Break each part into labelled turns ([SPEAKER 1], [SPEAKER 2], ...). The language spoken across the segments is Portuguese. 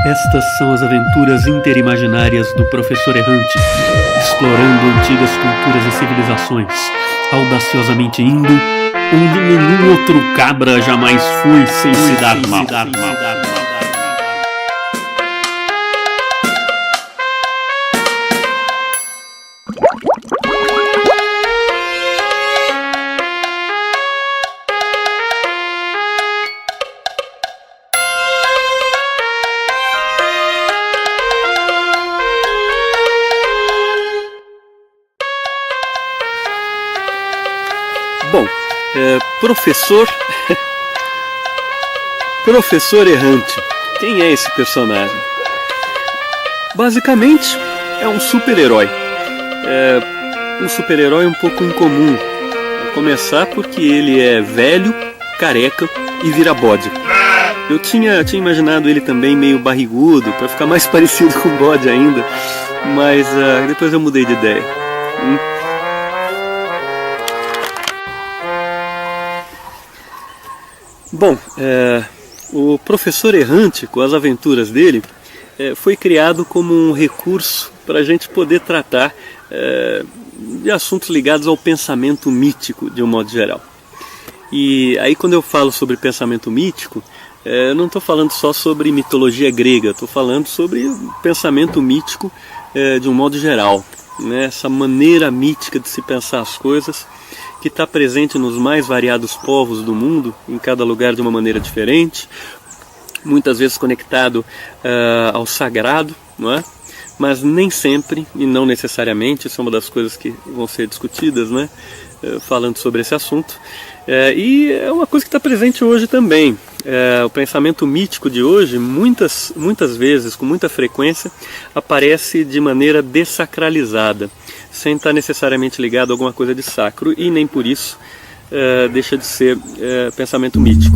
[SPEAKER 1] Estas são as aventuras interimaginárias do professor errante, explorando antigas culturas e civilizações, audaciosamente indo onde nenhum outro cabra jamais foi sem se dar mal. Bom, Professor Errante, quem é esse personagem? Basicamente, é um super-herói. Um super-herói um pouco incomum. A começar porque ele é velho, careca e vira bode. Eu tinha imaginado ele também meio barrigudo, para ficar mais parecido com bode ainda, mas depois eu mudei de ideia. Bom, o Professor Errante, com as aventuras dele, foi criado como um recurso para a gente poder tratar de assuntos ligados ao pensamento mítico, de um modo geral. E aí quando eu falo sobre pensamento mítico, eu não estou falando só sobre mitologia grega, estou falando sobre pensamento mítico de um modo geral, né? Essa maneira mítica de se pensar as coisas, que está presente nos mais variados povos do mundo, em cada lugar de uma maneira diferente, muitas vezes conectado ao sagrado, não é? Mas nem sempre, e não necessariamente, isso é uma das coisas que vão ser discutidas, né? Falando sobre esse assunto. E é uma coisa que está presente hoje também. O pensamento mítico de hoje, muitas vezes, com muita frequência, aparece de maneira dessacralizada, sem estar necessariamente ligado a alguma coisa de sacro, e nem por isso deixa de ser pensamento mítico.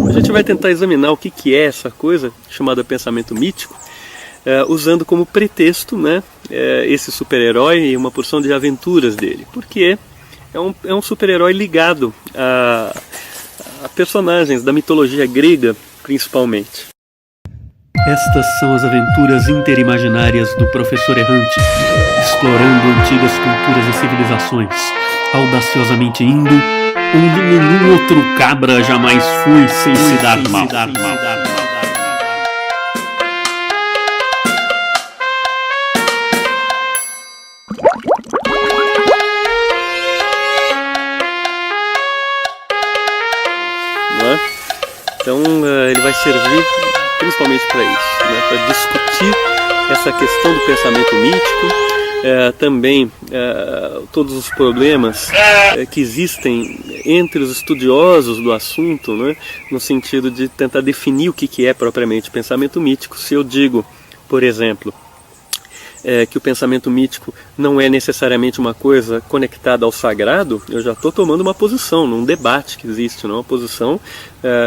[SPEAKER 1] A gente vai tentar examinar o que é essa coisa chamada pensamento mítico, usando como pretexto, né, esse super-herói e uma porção de aventuras dele, porque é um super-herói ligado a personagens da mitologia grega, principalmente. Estas são as aventuras interimaginárias do professor errante, explorando antigas culturas e civilizações, audaciosamente indo onde nenhum outro cabra jamais foi sem se dar mal. Então ele vai servir principalmente para isso, né? Para discutir essa questão do pensamento mítico, também todos os problemas que existem entre os estudiosos do assunto, né? No sentido de tentar definir o que é propriamente pensamento mítico. Se eu digo, por exemplo, que o pensamento mítico não é necessariamente uma coisa conectada ao sagrado, eu já estou tomando uma posição num debate que existe, uma posição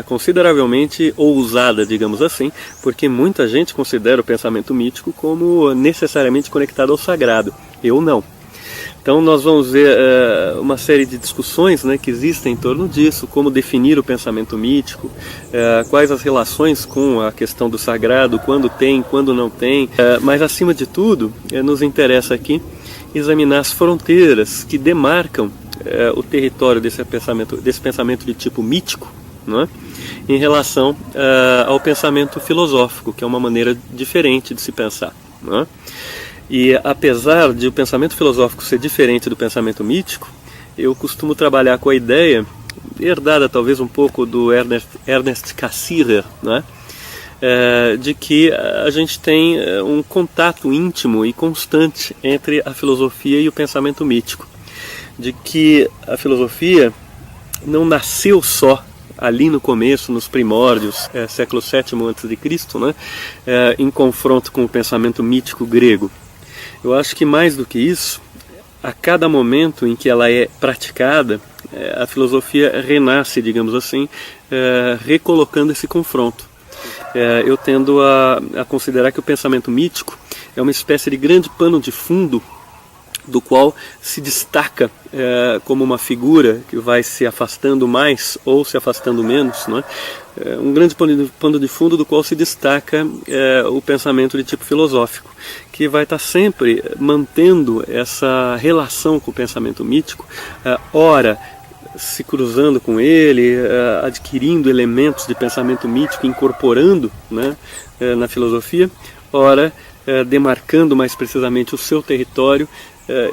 [SPEAKER 1] consideravelmente ousada, digamos assim, porque muita gente considera o pensamento mítico como necessariamente conectado ao sagrado. Eu não. Então nós vamos ver uma série de discussões, né, que existem em torno disso, como definir o pensamento mítico, quais as relações com a questão do sagrado, quando tem, quando não tem, mas acima de tudo nos interessa aqui examinar as fronteiras que demarcam o território desse pensamento de tipo mítico, não é? em relação ao pensamento filosófico, que é uma maneira diferente de se pensar, né? E apesar de o pensamento filosófico ser diferente do pensamento mítico, eu costumo trabalhar com a ideia, herdada talvez um pouco do Ernest Cassirer, né? De que a gente tem um contato íntimo e constante entre a filosofia e o pensamento mítico, de que a filosofia não nasceu só ali no começo, nos primórdios, século VII a.C., né, em confronto com o pensamento mítico grego. Eu acho que mais do que isso, a cada momento em que ela é praticada, a filosofia renasce, digamos assim, recolocando esse confronto. Eu tendo a considerar que o pensamento mítico é uma espécie de grande pano de fundo do qual se destaca como uma figura que vai se afastando mais ou se afastando menos, né? Um grande pano de fundo do qual se destaca o pensamento de tipo filosófico, que vai estar sempre mantendo essa relação com o pensamento mítico, ora se cruzando com ele, adquirindo elementos de pensamento mítico, incorporando, né, na filosofia, ora demarcando mais precisamente o seu território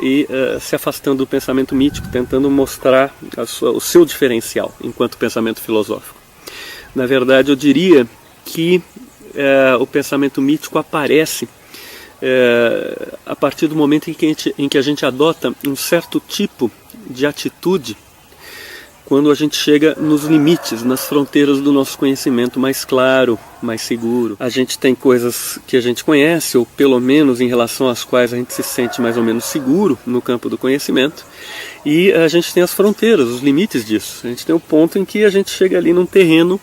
[SPEAKER 1] e se afastando do pensamento mítico, tentando mostrar o seu diferencial enquanto pensamento filosófico. Na verdade, eu diria que o pensamento mítico aparece a partir do momento em que a gente adota um certo tipo de atitude quando a gente chega nos limites, nas fronteiras do nosso conhecimento mais claro, mais seguro. A gente tem coisas que a gente conhece, ou pelo menos em relação às quais a gente se sente mais ou menos seguro no campo do conhecimento, e a gente tem as fronteiras, os limites disso. A gente tem o ponto em que a gente chega ali num terreno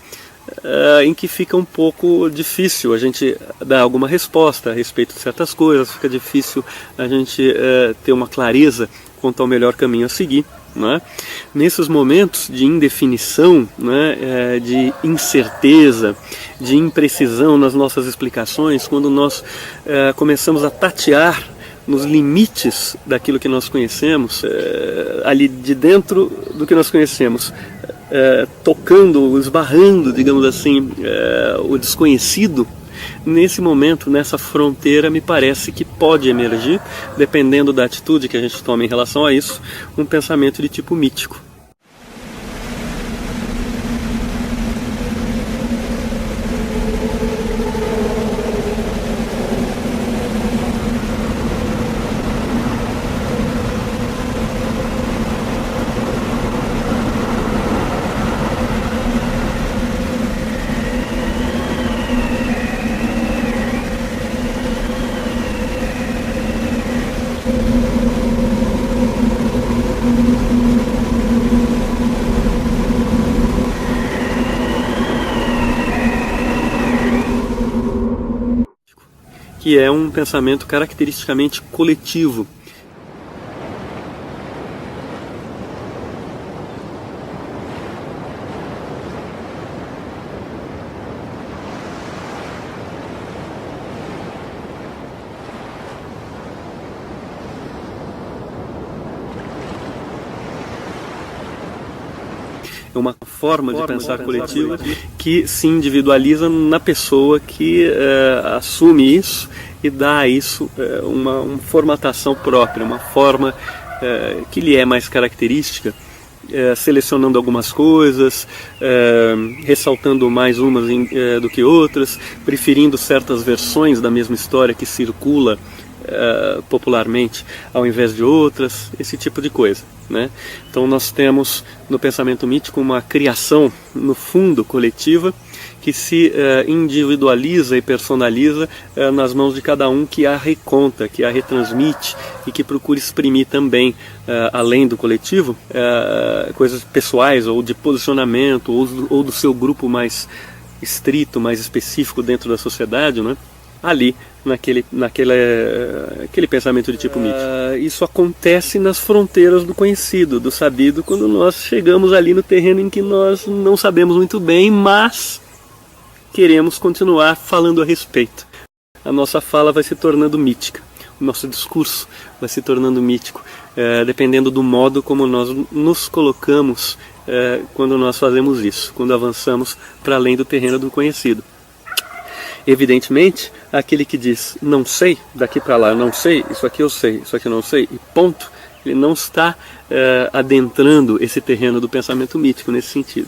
[SPEAKER 1] em que fica um pouco difícil a gente dar alguma resposta a respeito de certas coisas, fica difícil a gente ter uma clareza quanto ao melhor caminho a seguir. Né? Nesses momentos de indefinição, né, de incerteza, de imprecisão nas nossas explicações, quando nós começamos a tatear nos limites daquilo que nós conhecemos, ali de dentro do que nós conhecemos, tocando, esbarrando, digamos assim, o desconhecido, nesse momento, nessa fronteira, me parece que pode emergir, dependendo da atitude que a gente toma em relação a isso, um pensamento de tipo mítico. Que é um pensamento caracteristicamente coletivo. É uma forma de pensar coletiva que se individualiza na pessoa que assume isso e dá a isso uma formatação própria, uma forma que lhe é mais característica, selecionando algumas coisas, ressaltando mais umas do que outras, preferindo certas versões da mesma história que circula popularmente ao invés de outras, esse tipo de coisa, né? Então nós temos no pensamento mítico uma criação no fundo coletiva que se individualiza e personaliza nas mãos de cada um, que a reconta, que a retransmite e que procura exprimir também, além do coletivo, coisas pessoais ou de posicionamento ou do seu grupo mais estrito, mais específico dentro da sociedade, né? Ali, naquele pensamento de tipo mítico. Isso acontece nas fronteiras do conhecido, do sabido, quando nós chegamos ali no terreno em que nós não sabemos muito bem, mas queremos continuar falando a respeito. A nossa fala vai se tornando mítica, o nosso discurso vai se tornando mítico, dependendo do modo como nós nos colocamos quando nós fazemos isso, quando avançamos para além do terreno do conhecido. Evidentemente, aquele que diz não sei, daqui para lá não sei, isso aqui eu sei, isso aqui eu não sei, e ponto, ele não está adentrando esse terreno do pensamento mítico nesse sentido.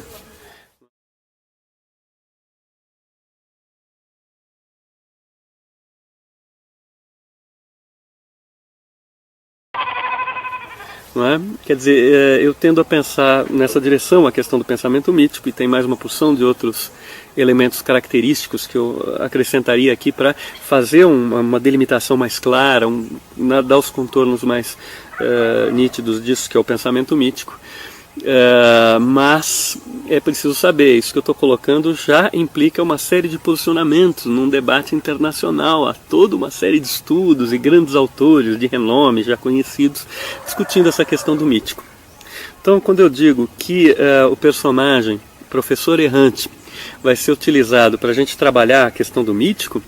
[SPEAKER 1] Não é? Quer dizer, eu tendo a pensar nessa direção a questão do pensamento mítico, e tem mais uma porção de outros elementos característicos que eu acrescentaria aqui para fazer uma delimitação mais clara, dar os contornos mais nítidos disso que é o pensamento mítico. Mas é preciso saber, isso que eu estou colocando já implica uma série de posicionamentos num debate internacional. Há toda uma série de estudos e grandes autores de renome já conhecidos discutindo essa questão do mítico. Então, quando eu digo que o personagem, professor errante, vai ser utilizado para a gente trabalhar a questão do mítico,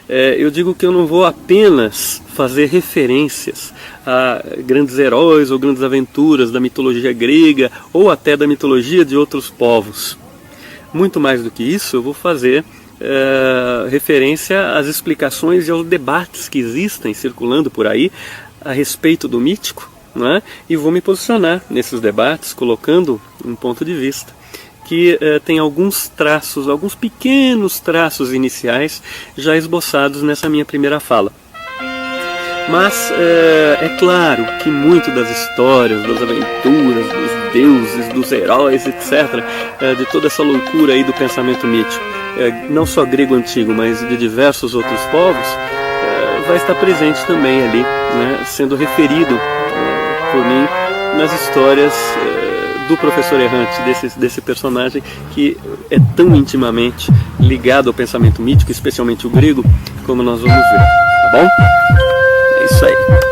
[SPEAKER 1] eu digo que eu não vou apenas fazer referências a grandes heróis ou grandes aventuras da mitologia grega ou até da mitologia de outros povos. Muito mais do que isso, eu vou fazer referência às explicações e aos debates que existem circulando por aí a respeito do mítico, né? E vou me posicionar nesses debates colocando um ponto de vista que tem alguns traços, alguns pequenos traços iniciais já esboçados nessa minha primeira fala. Mas é claro que muito das histórias, das aventuras, dos deuses, dos heróis, etc., de toda essa loucura aí do pensamento mítico, não só grego antigo, mas de diversos outros povos, vai estar presente também ali, né, sendo referido por mim nas histórias do professor errante, desse personagem que é tão intimamente ligado ao pensamento mítico, especialmente o grego, como nós vamos ver, tá bom? É isso aí.